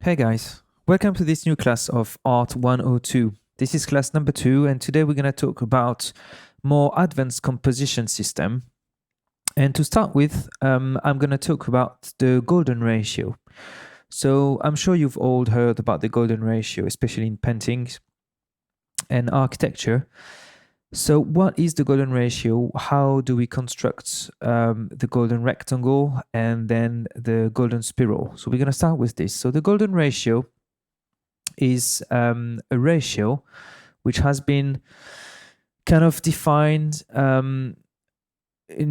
Hey guys, welcome to this new class of art102. This is class number 2, and today we're going to talk about more advanced composition system. And to start with, I'm going to talk about the golden ratio. So I'm sure you've all heard about the golden ratio, especially in paintings and architecture. So what is the golden ratio? How do we construct the golden rectangle and then the golden spiral? So we're going to start with this. So the golden ratio is a ratio which has been kind of defined in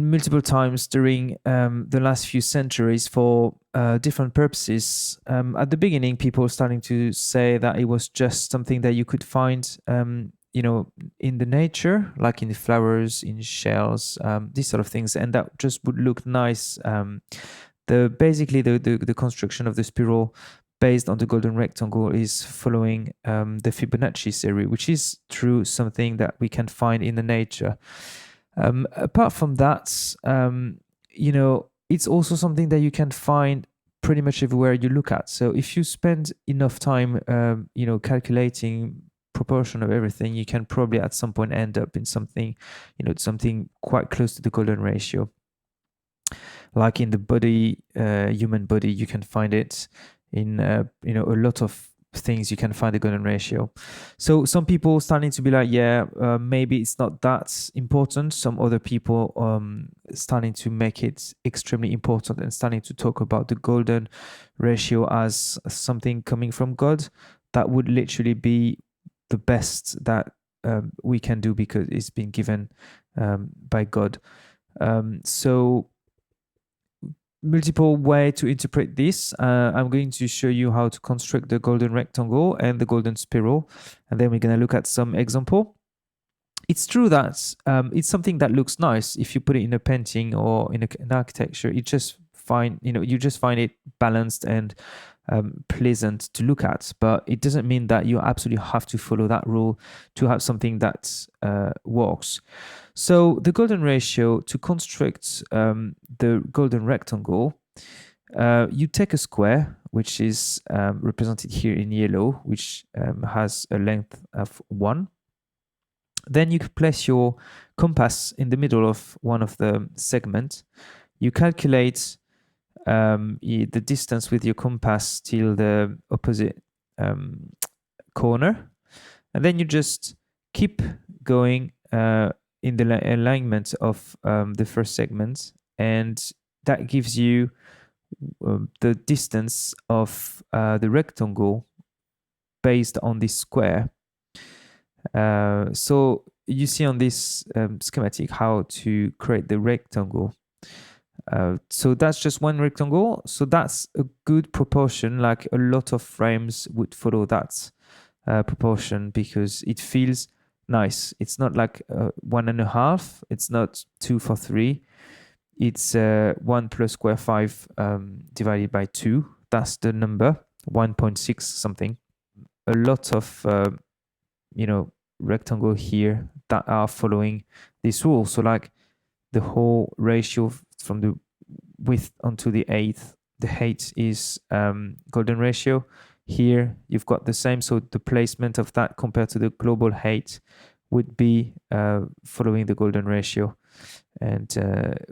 multiple times during the last few centuries for different purposes. At the beginning, people were starting to say that it was just something that you could find, in the nature, like in the flowers, in shells, these sort of things, and that just would look nice. The construction of the spiral based on the golden rectangle is following the Fibonacci series, which is true something that we can find in the nature. Apart from that, it's also something that you can find pretty much everywhere you look at. So if you spend enough time, calculating proportion of everything, you can probably at some point end up in something, something quite close to the golden ratio. Like in the body, human body, you can find it in a lot of things. You can find the golden ratio. So some people starting to be like, yeah, maybe it's not that important. Some other people starting to make it extremely important and starting to talk about the golden ratio as something coming from God that would literally be the best that we can do because it's been given by God. So multiple way to interpret this. I'm going to show you how to construct the golden rectangle and the golden spiral, and then we're going to look at some example. It's true that it's something that looks nice if you put it in a painting or in an architecture. You just find it balanced and pleasant to look at, but it doesn't mean that you absolutely have to follow that rule to have something that works. So the golden ratio, to construct the golden rectangle, you take a square, which is represented here in yellow, which has a length of 1. Then you place your compass in the middle of one of the segments. You calculate the distance with your compass till the opposite corner, and then you just keep going in the alignment of the first segment, and that gives you the distance of the rectangle based on this square. So you see on this schematic how to create the rectangle. So that's just one rectangle. So that's a good proportion, like a lot of frames would follow that proportion because it feels nice. It's not like 1.5, it's not 2 for 3. It's 1 plus square 5 divided by 2. That's the number, 1.6 something. A lot of, rectangle here that are following this rule. So like the whole ratio from the width onto the eighth, the height is golden ratio. Here you've got the same, so the placement of that compared to the global height would be following the golden ratio, and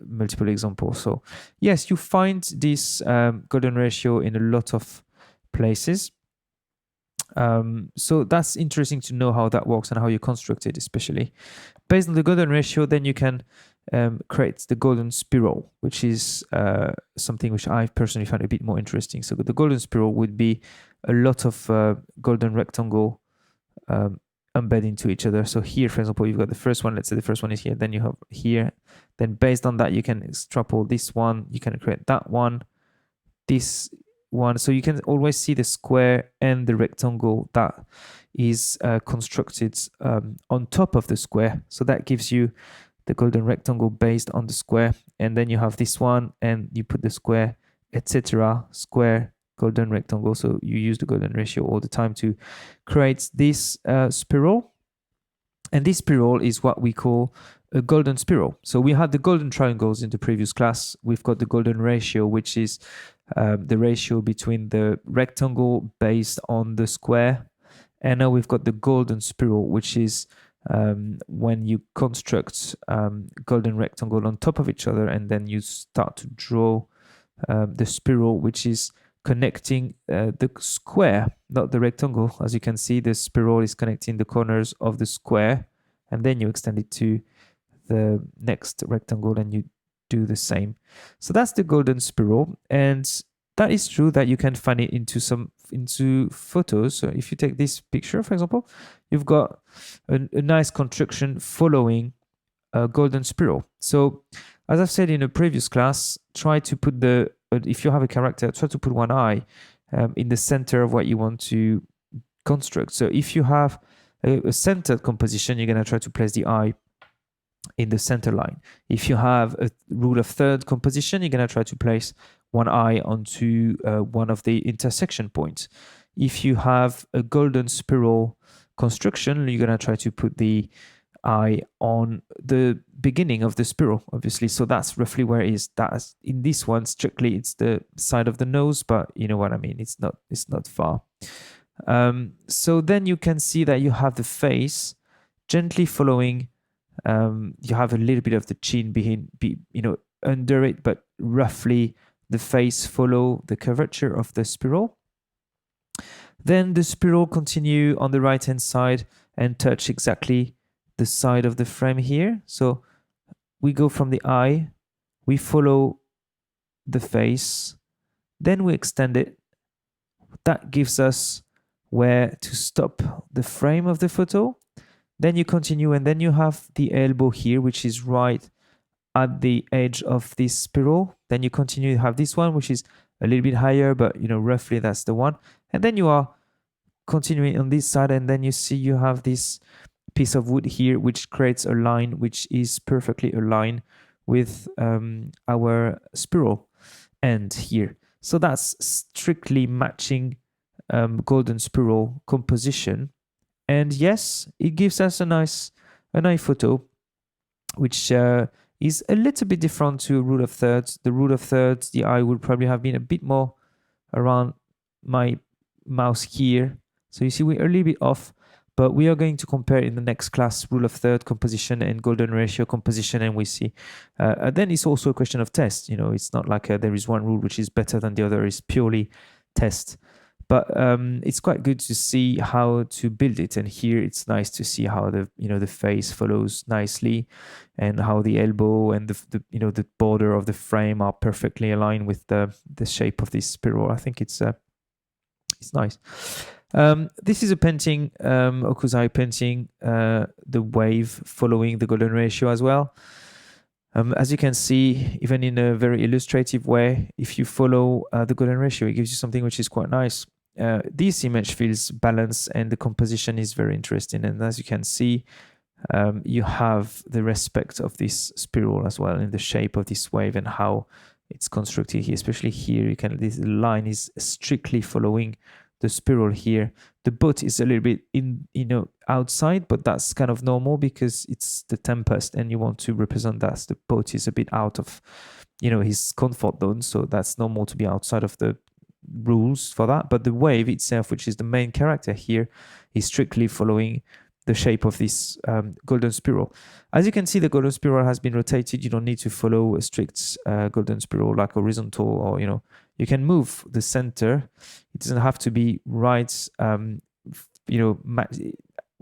multiple examples. So yes, you find this golden ratio in a lot of places. So that's interesting to know how that works and how you construct it, especially based on the golden ratio. Then you can create the golden spiral, which is something which I personally find a bit more interesting. So the golden spiral would be a lot of golden rectangle embedded into each other. So here, for example, you've got the first one. Let's say the first one is here. Then you have here. Then based on that, you can extrapolate this one. You can create that one, this one. So you can always see the square and the rectangle that is constructed on top of the square. So that gives you the golden rectangle based on the square. And then you have this one and you put the square, etc. Square, golden rectangle. So you use the golden ratio all the time to create this spiral. And this spiral is what we call a golden spiral. So we had the golden triangles in the previous class. We've got the golden ratio, which is the ratio between the rectangle based on the square. And now we've got the golden spiral, which is when you construct golden rectangle on top of each other, and then you start to draw the spiral, which is connecting the square, not the rectangle. As you can see, the spiral is connecting the corners of the square, and then you extend it to the next rectangle and you do the same. So that's the golden spiral, and that is true that you can find it into photos. So if you take this picture, for example, you've got a nice construction following a golden spiral. So as I've said in a previous class, try to put if you have a character, try to put one eye in the center of what you want to construct. So if you have a centered composition, you're going to try to place the eye in the center line. If you have a rule of third composition, you're going to try to place one eye onto one of the intersection points. If you have a golden spiral construction, you're going to try to put the eye on the beginning of the spiral, obviously. So that's roughly where it is. That's in this one, strictly, it's the side of the nose, but you know what I mean. It's not far. So then you can see that you have the face gently following. You have a little bit of the chin under it, but roughly the face follow the curvature of the spiral. Then the spiral continue on the right hand side and touch exactly the side of the frame here. So we go from the eye, we follow the face, then we extend it. That gives us where to stop the frame of the photo. Then you continue, and then you have the elbow here, which is right at the edge of this spiral. Then you continue to have this one, which is a little bit higher, but roughly that's the one. And then you are continuing on this side, and then you see you have this piece of wood here, which creates a line which is perfectly aligned with our spiral end here. So that's strictly matching golden spiral composition. And yes, it gives us a nice photo, which is a little bit different to rule of thirds. The rule of thirds, the eye would probably have been a bit more around my mouse here. So you see we're a little bit off, but we are going to compare in the next class rule of third composition and golden ratio composition, and we see. Then it's also a question of test. It's not like there is one rule which is better than the other. It's purely test. But it's quite good to see how to build it, and here it's nice to see how the face follows nicely, and how the elbow and the border of the frame are perfectly aligned with the shape of this spiral. I think it's nice. This is a painting, Okusai painting, the wave following the golden ratio as well. As you can see, even in a very illustrative way, if you follow the golden ratio, it gives you something which is quite nice. This image feels balanced, and the composition is very interesting. And as you can see, you have the respect of this spiral as well in the shape of this wave and how it's constructed here. Especially here, this line is strictly following the spiral here. The boat is a little bit outside, but that's kind of normal because it's the tempest, and you want to represent that the boat is a bit out of his comfort zone. So that's normal to be outside of the rules for that. But the wave itself, which is the main character here, is strictly following the shape of this golden spiral. As you can see, the golden spiral has been rotated. You don't need to follow a strict golden spiral like horizontal, or you can move the center. It doesn't have to be right. What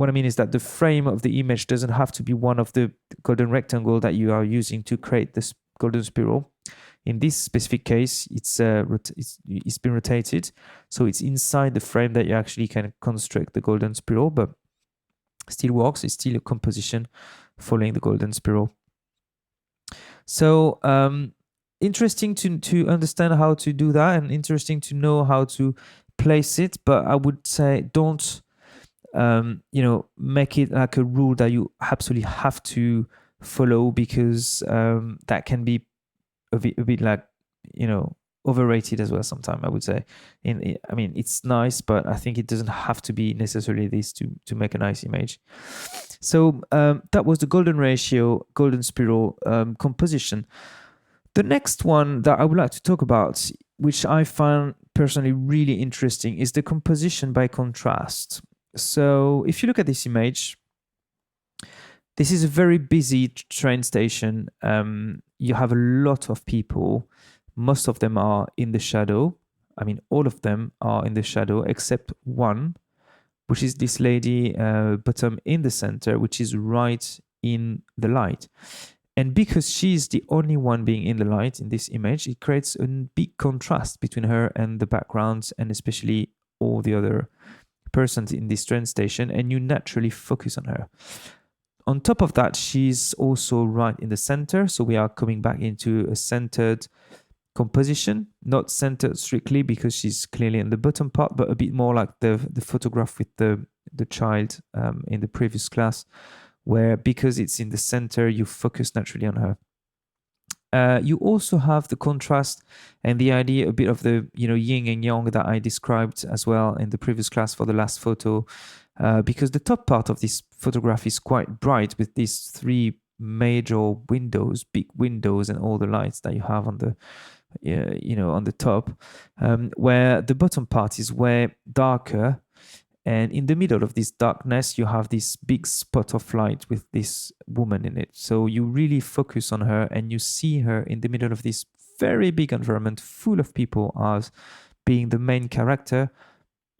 I mean is that the frame of the image doesn't have to be one of the golden rectangle that you are using to create this golden spiral. In this specific case, it's been rotated, so it's inside the frame that you actually can construct the golden spiral, but still works. It's still a composition following the golden spiral. So interesting to understand how to do that, and interesting to know how to place it. But I would say don't make it like a rule that you absolutely have to follow, because that can be a bit like overrated as well sometimes, I would say. I mean, it's nice, but I think it doesn't have to be necessarily this to make a nice image. So that was the golden ratio, golden spiral composition. The next one that I would like to talk about, which I find personally really interesting, is the composition by contrast. So if you look at this image, this is a very busy train station. You have a lot of people. Most of them are in the shadow. I mean, all of them are in the shadow except one, which is this lady bottom in the center, which is right in the light. And because she's the only one being in the light in this image, it creates a big contrast between her and the background, and especially all the other persons in this train station, and you naturally focus on her. On top of that, she's also right in the center, so we are coming back into a centered composition, not centered strictly because she's clearly in the bottom part, but a bit more like the photograph with the child in the previous class, where because it's in the center, you focus naturally on her. You also have the contrast and the idea a bit of the yin and yang that I described as well in the previous class for the last photo, because the top part of this photograph is quite bright with these three major windows, big windows, and all the lights that you have on the on the top, where the bottom part is way darker. And in the middle of this darkness, you have this big spot of light with this woman in it. So you really focus on her and you see her in the middle of this very big environment full of people as being the main character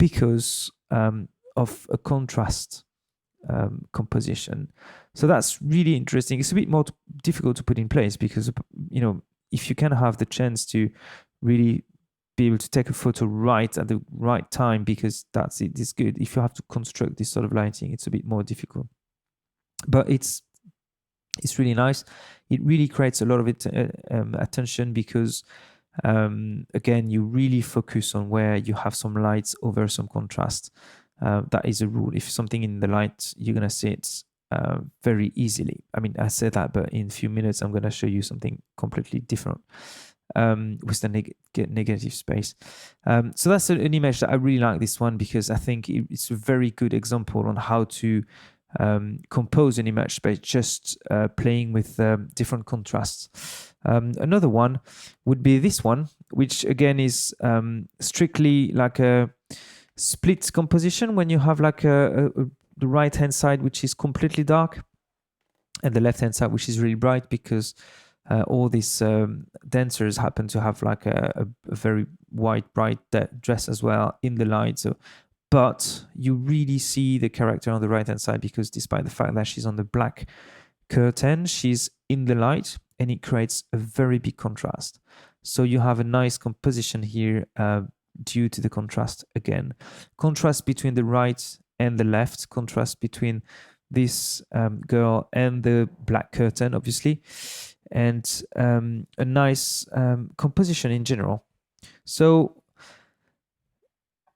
because of a contrast composition. So that's really interesting. It's a bit more difficult to put in place because, if you can have the chance to really be able to take a photo right at the right time, because that's it is good. If you have to construct this sort of lighting, it's a bit more difficult, but it's really nice. It really creates a lot of attention because again, you really focus on where you have some lights over some contrast. That is a rule. If something in the light, you're gonna see it very easily. I mean, I said that, but in a few minutes I'm gonna show you something completely different with the negative space. So that's an image that I really like, this one, because I think it's a very good example on how to compose an image by just playing with different contrasts. Another one would be this one, which again is strictly like a split composition, when you have like the right hand side which is completely dark and the left hand side which is really bright, because all these dancers happen to have like a very white, bright dress as well in the light. So, but you really see the character on the right hand side, because despite the fact that she's on the black curtain, she's in the light, and it creates a very big contrast. So you have a nice composition here due to the contrast again. Contrast between the right and the left, contrast between this girl and the black curtain, obviously, and a nice composition in general. So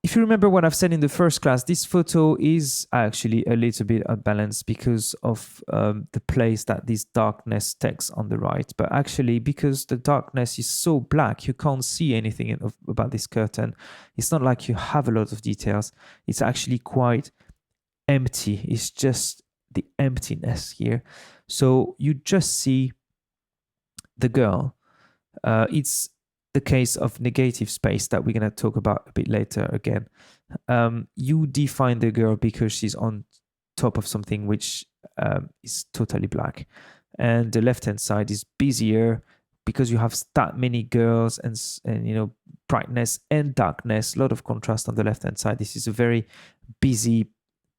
if you remember what I've said in the first class, this photo is actually a little bit unbalanced because of the place that this darkness takes on the right. But actually, because the darkness is so black, you can't see anything about this curtain. It's not like you have a lot of details. It's actually quite empty. It's just the emptiness here. So you just see the girl. It's the case of negative space that we're going to talk about a bit later again. You define the girl because she's on top of something which is totally black. And the left-hand side is busier because you have that many girls and brightness and darkness, a lot of contrast on the left-hand side. This is a very busy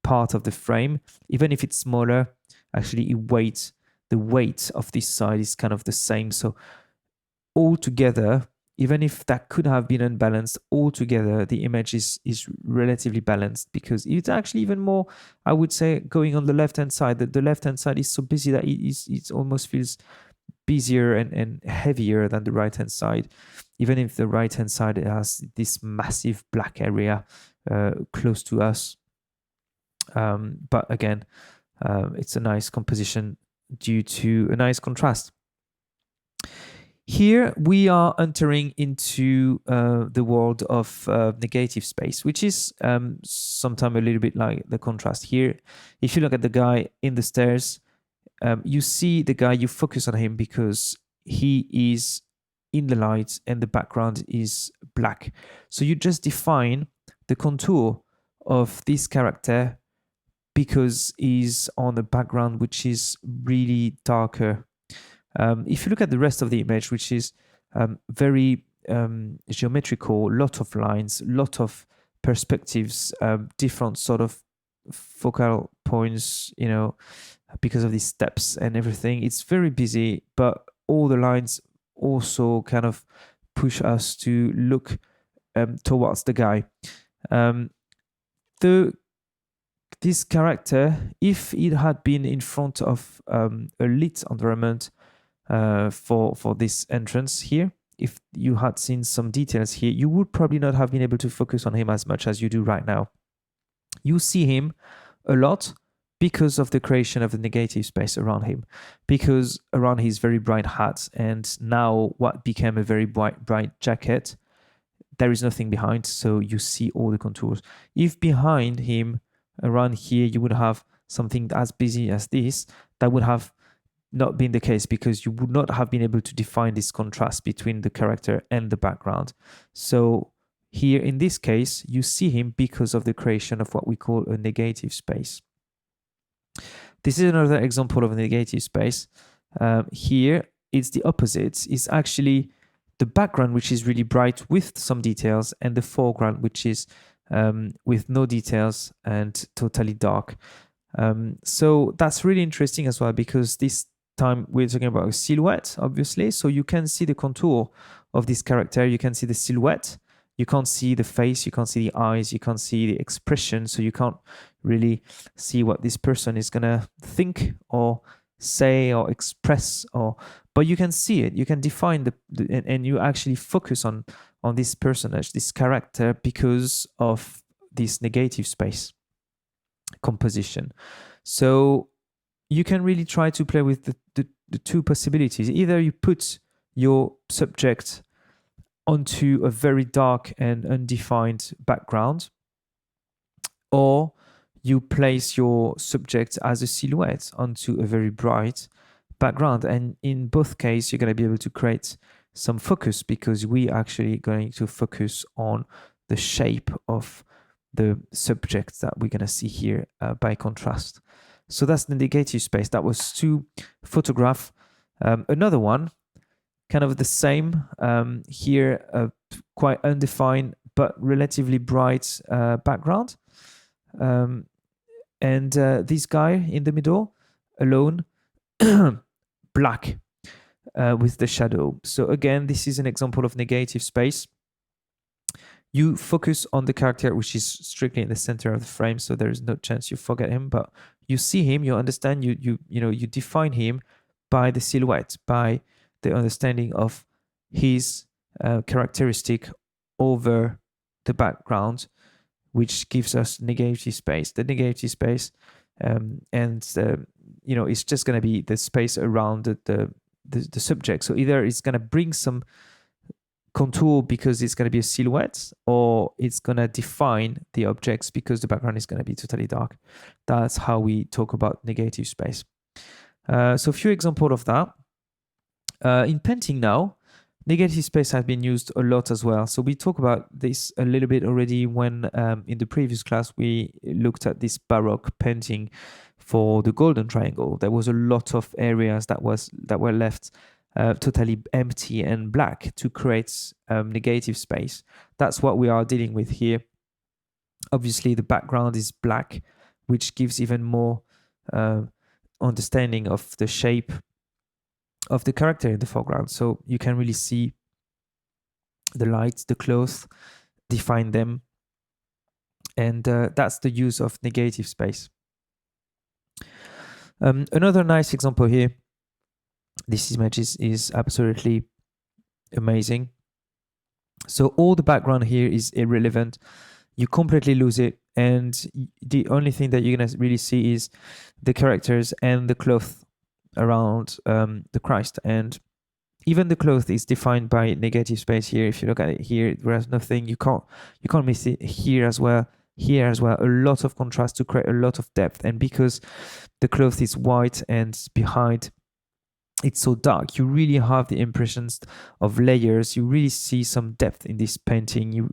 part of the frame. Even if it's smaller, actually the weight of this side is kind of the same. So altogether, even if that could have been unbalanced, altogether the image is relatively balanced, because it's actually even more, I would say, going on the left hand side. The left hand side is so busy that it almost feels busier and heavier than the right hand side, even if the right hand side has this massive black area close to us. But again, it's a nice composition due to a nice contrast. Here we are entering into the world of negative space, which is sometimes a little bit like the contrast here. If you look at the guy in the stairs, you see the guy, you focus on him because he is in the light and the background is black. So you just define the contour of this character because he's on a background which is really darker. If you look at the rest of the image, which is very geometrical, lot of lines, lot of perspectives, different sort of focal points, because of these steps and everything. It's very busy, but all the lines also kind of push us to look towards the guy. This character, if it had been in front of a lit environment for this entrance here, if you had seen some details here, you would probably not have been able to focus on him as much as you do right now. You see him a lot because of the creation of the negative space around him, because around his very bright hat and now what became a very bright jacket, there is nothing behind, so you see all the contours. If behind him, around here, you would have something as busy as this, that would have not been the case because you would not have been able to define this contrast between the character and the background. So here in this case, you see him because of the creation of what we call a negative space. This is another example of a negative space. Here, it's the opposite. It's actually the background, which is really bright with some details, and the foreground, which is with no details and totally dark. So that's really interesting as well, because this time we're talking about a silhouette, obviously. So you can see the contour of this character. You can see the silhouette. You can't see the face. You can't see the eyes. You can't see the expression. So you can't really see what this person is going to think or say or express, but you can see it. You can define and you actually focus on this personage, this character, because of this negative space composition. So you can really try to play with the two possibilities. Either you put your subject onto a very dark and undefined background, or you place your subject as a silhouette onto a very bright background. And in both cases, you're going to be able to create some focus, because we actually going to focus on the shape of the subject that we're going to see here by contrast. So that's the negative space. That was two photographs. Another one, kind of the same. Here, quite undefined but relatively bright background. And this guy in the middle, alone, black with the shadow. So again, this is an example of negative space. You focus on the character, which is strictly in the center of the frame, so there is no chance you forget him. But you see him, you understand, you define him by the silhouette, by the understanding of his characteristic over the background, which gives us negative space. The negative space, it's just going to be the space around the subject. So either it's going to bring some contour because it's going to be a silhouette, or it's going to define the objects because the background is going to be totally dark. That's how we talk about negative space. So a few examples of that. In painting now, negative space has been used a lot as well. So we talked about this a little bit already when in the previous class we looked at this Baroque painting for the Golden Triangle. There was a lot of areas that were left totally empty and black to create negative space. That's what we are dealing with here. Obviously, the background is black, which gives even more understanding of the shape of the character in the foreground. So you can really see the lights, the clothes, define them. And that's the use of negative space. Another nice example here. This image is absolutely amazing. So all the background here is irrelevant. You completely lose it. And the only thing that you're going to really see is the characters and the cloth around the Christ. And even the cloth is defined by negative space here. If you look at it here, there's nothing. You can't miss it here as well. Here as well, a lot of contrast to create a lot of depth. And because the cloth is white and behind it's so dark, you really have the impressions of layers. You really see some depth in this painting.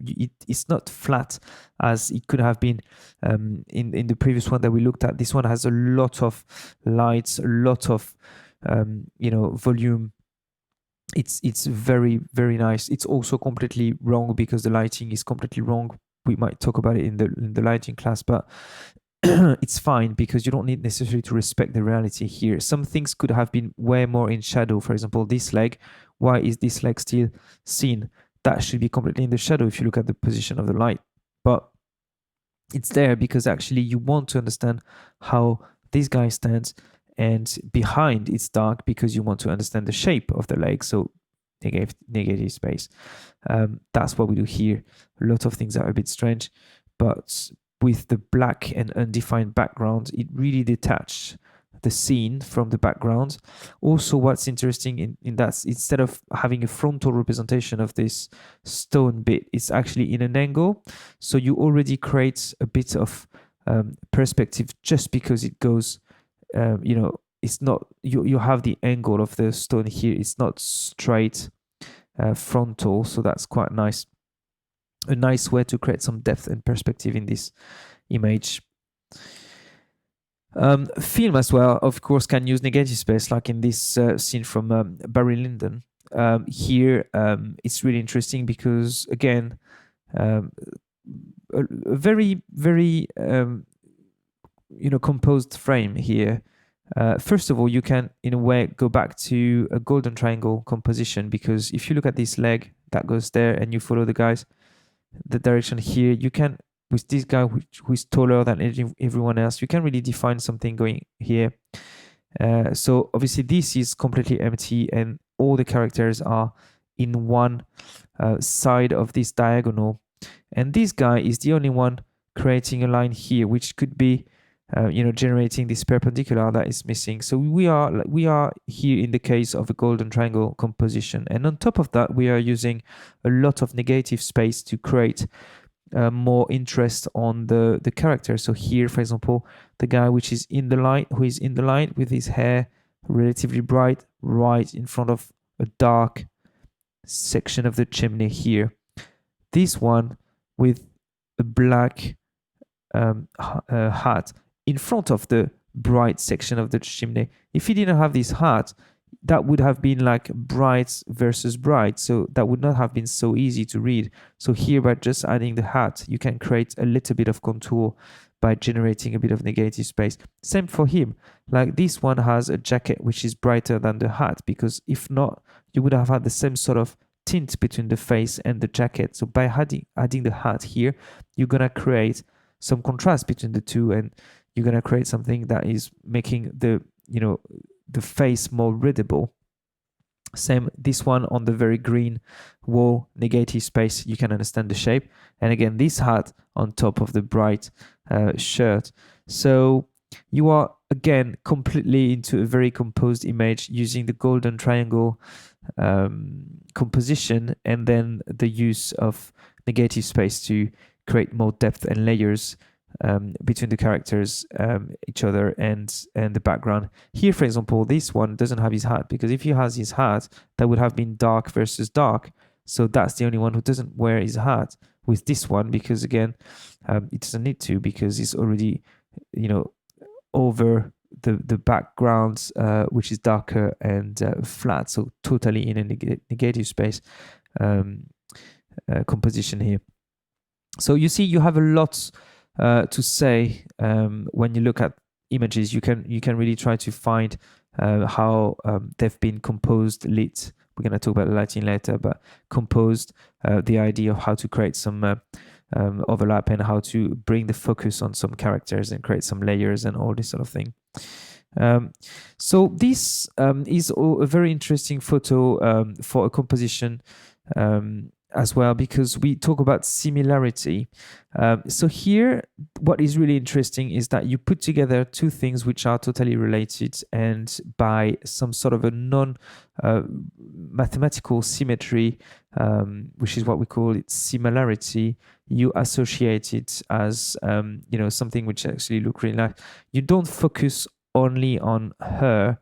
It's not flat as it could have been in the previous one that we looked at. This one has a lot of lights, a lot of volume. It's very, very nice. It's also completely wrong because the lighting is completely wrong. We might talk about it in the lighting class, but it's fine because you don't need necessarily to respect the reality here. Some things could have been way more in shadow. For example, this leg. Why is this leg still seen? That should be completely in the shadow if you look at the position of the light. But it's there because actually you want to understand how this guy stands, and behind it's dark because you want to understand the shape of the leg. So negative space. That's what we do here. A lot of things are a bit strange, but with the black and undefined background, it really detached the scene from the background. Also, what's interesting in that, instead of having a frontal representation of this stone bit, it's actually in an angle. So you already create a bit of perspective just because it goes, it's not, you have the angle of the stone here. It's not straight frontal. So that's quite nice. A nice way to create some depth and perspective in this image. Film as well, of course, can use negative space, like in this scene from Barry Lyndon. Here, it's really interesting because, again, a very, very, composed frame here. First of all, you can, in a way, go back to a golden triangle composition, because if you look at this leg that goes there and you follow the direction here, you can, with this guy who is taller than everyone else, you can really define something going here. So obviously this is completely empty and all the characters are in one side of this diagonal, and this guy is the only one creating a line here, which could be generating this perpendicular that is missing. So we are here in the case of a golden triangle composition, and on top of that we are using a lot of negative space to create more interest on the character. So here, for example, the guy who is in the light with his hair relatively bright right in front of a dark section of the chimney here. This one with a black hat in front of the bright section of the chimney. If he didn't have this hat, that would have been like bright versus bright, so that would not have been so easy to read. So here, by just adding the hat, you can create a little bit of contour by generating a bit of negative space. Same for him. Like this one has a jacket which is brighter than the hat, because if not, you would have had the same sort of tint between the face and the jacket. So by adding the hat here, you're gonna create some contrast between the two, and you're gonna create something that is making the face more readable. Same, this one on the very green wall, negative space, you can understand the shape. And again, this hat on top of the bright shirt. So you are again completely into a very composed image using the golden triangle composition, and then the use of negative space to create more depth and layers between the characters, each other, and the background. Here, for example, this one doesn't have his hat, because if he has his hat, that would have been dark versus dark. So that's the only one who doesn't wear his hat with this one, because again, it doesn't need to, because it's already, over the background, which is darker and flat. So totally in a negative space composition here. So you see, you have a lot to say when you look at images. You can really try to find how they've been composed, lit. We're going to talk about the lighting later, but composed, the idea of how to create some overlap and how to bring the focus on some characters and create some layers and all this sort of thing. So this is a very interesting photo for a composition as well, because we talk about similarity. So here, what is really interesting is that you put together two things which are totally related, and by some sort of a non mathematical symmetry, which is what we call it similarity, you associate it as something which actually look really nice. You don't focus only on her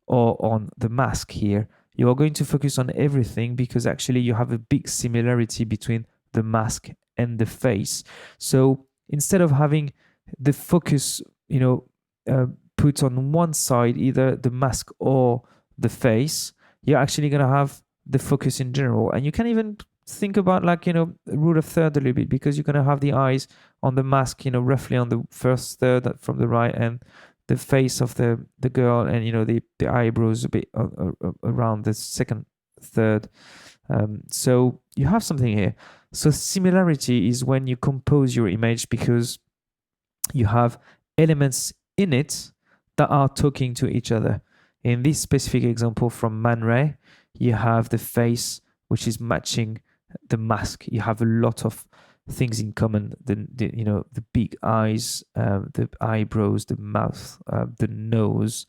or on the mask here. You are going to focus on everything, because actually you have a big similarity between the mask and the face. So instead of having the focus, put on one side, either the mask or the face, you're actually going to have the focus in general. And you can even think about rule of third a little bit, because you're going to have the eyes on the mask, roughly on the first third from the right, and the face of the girl, and the eyebrows a bit around the second third. So you have something here. So similarity is when you compose your image, because you have elements in it that are talking to each other. In this specific example from Man Ray, you have the face which is matching the mask. You have a lot of things in common: the big eyes, the eyebrows, the mouth, the nose,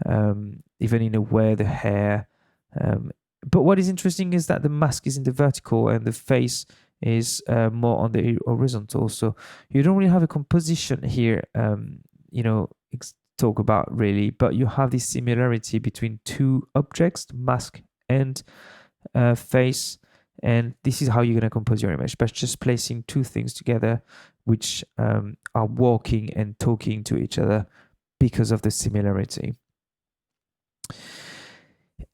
even in a way the hair. But what is interesting is that the mask is in the vertical and the face is more on the horizontal. So you don't really have a composition here, talk about really, but you have this similarity between two objects, mask and face. And this is how you're going to compose your image, by just placing two things together which are walking and talking to each other because of the similarity.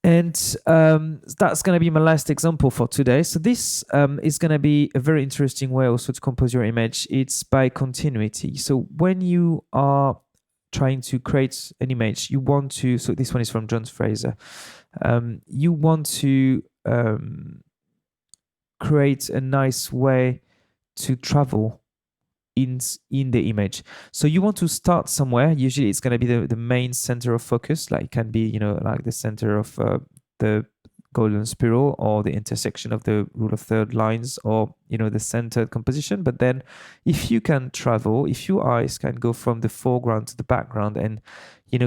And that's going to be my last example for today. So this is going to be a very interesting way also to compose your image. It's by continuity. So when you are trying to create an image, you want to, so this one is from John Fraser, you want to create a nice way to travel in the image. So you want to start somewhere. Usually it's going to be the main center of focus, like it can be like the center of the golden spiral, or the intersection of the rule of third lines, or the centered composition. But then if you can travel, if your eyes can go from the foreground to the background, and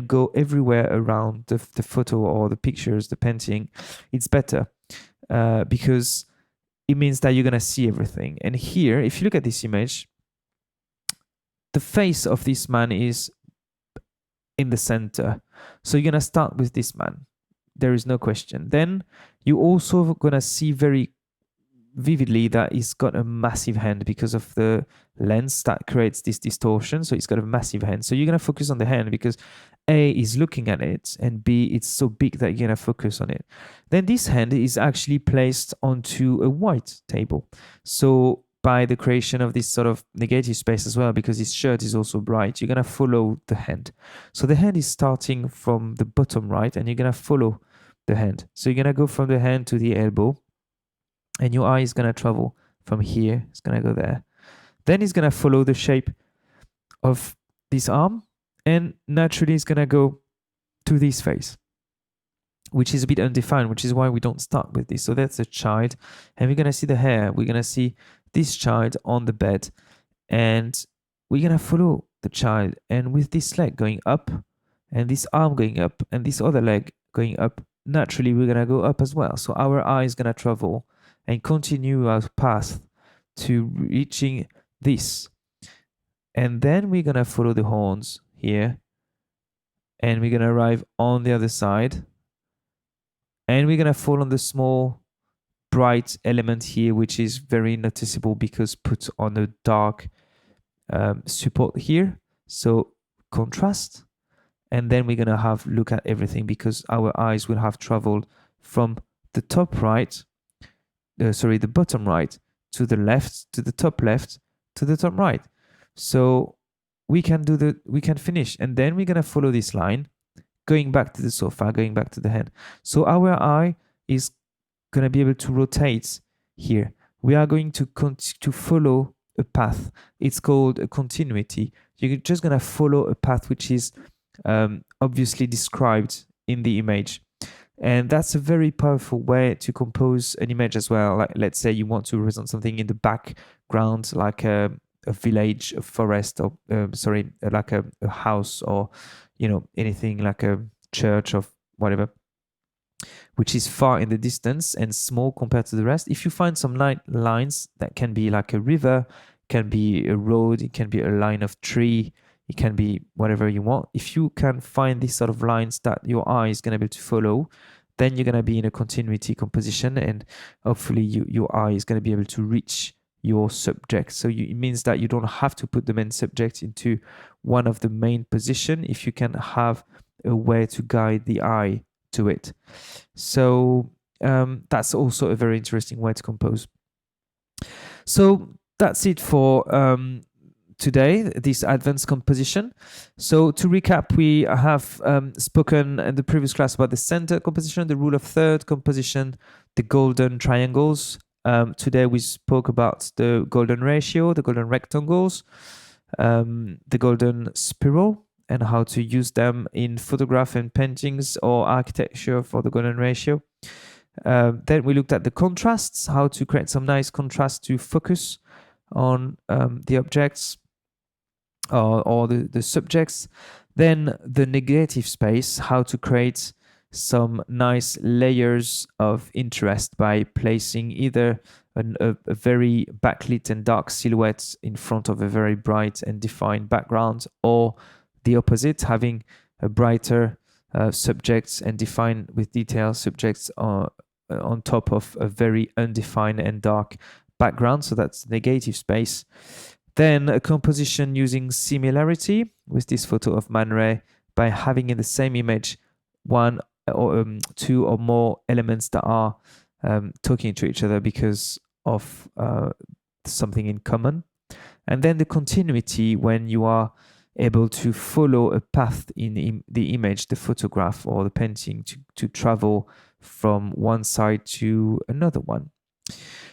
go everywhere around the photo or the pictures, the painting, it's better, because it means that you're going to see everything. And here, if you look at this image, the face of this man is in the center. So you're going to start with this man. There is no question. Then you also going to see very vividly that he's got a massive hand because of the lens that creates this distortion. So he's got a massive hand. So you're going to focus on the hand because A is looking at it, and B, it's so big that you're going to focus on it. Then this hand is actually placed onto a white table. So by the creation of this sort of negative space as well, because his shirt is also bright, you're going to follow the hand. So the hand is starting from the bottom right, and you're going to follow the hand. So you're going to go from the hand to the elbow, and your eye is going to travel from here. It's going to go there. Then it's going to follow the shape of this arm, and naturally it's going to go to this face, which is a bit undefined, which is why we don't start with this. So that's a child, and we're going to see the hair. We're going to see this child on the bed, and we're going to follow the child, and with this leg going up, and this arm going up, and this other leg going up, naturally we're going to go up as well. So our eye is going to travel and continue our path to reaching this. And then we're going to follow the horns here, and we're going to arrive on the other side, and we're going to fall on the small bright element here, which is very noticeable because put on a dark support here. So contrast. And then we're going to have look at everything, because our eyes will have traveled from the top right, the bottom right, to the left, to the top left, to the top right. So we can finish, and then we're going to follow this line, going back to the sofa, going back to the hand. So our eye is going to be able to rotate here. We are going to follow a path. It's called a continuity. You're just going to follow a path which is obviously described in the image. And that's a very powerful way to compose an image as well. Like, let's say you want to represent something in the background, like a village, a forest, or like a house, or anything like a church or whatever, which is far in the distance and small compared to the rest. If you find some lines that can be like a river, can be a road, it can be a line of tree, it can be whatever you want. If you can find these sort of lines that your eye is going to be able to follow, then you're going to be in a continuity composition, and hopefully your eye is going to be able to reach your subject. So it means that you don't have to put the main subject into one of the main position if you can have a way to guide the eye to it. So that's also a very interesting way to compose. So that's it for today, this advanced composition. So to recap, we have spoken in the previous class about the center composition, the rule of third composition, the golden triangles. Today we spoke about the golden ratio, the golden rectangles, the golden spiral, and how to use them in photograph and paintings or architecture for the golden ratio. Then we looked at the contrasts, how to create some nice contrast to focus on the objects or the subjects. Then the negative space, how to create some nice layers of interest by placing either a very backlit and dark silhouette in front of a very bright and defined background, or the opposite, having a brighter subjects and defined with detail subjects on top of a very undefined and dark background. So that's negative space. Then a composition using similarity with this photo of Man Ray, by having in the same image one or two or more elements that are talking to each other because of something in common. And then the continuity, when you are able to follow a path in the image, the photograph or the painting, to travel from one side to another one.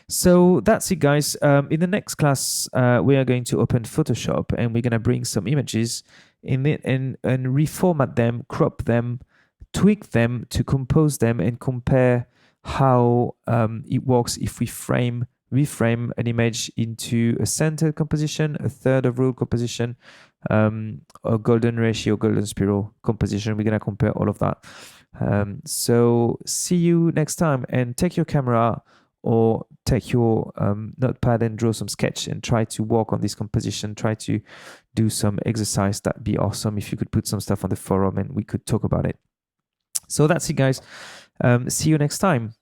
So that's it, guys. In the next class, we are going to open Photoshop, and we're going to bring some images in it and reformat them, crop them, tweak them to compose them, and compare how it works if we reframe an image into a center composition, a third of rule composition, a golden ratio, golden spiral composition. We're going to compare all of that. So see you next time, and take your camera or take your notepad and draw some sketch and try to work on this composition. Try to do some exercise. That'd be awesome if you could put some stuff on the forum and we could talk about it. So that's it, guys. See you next time.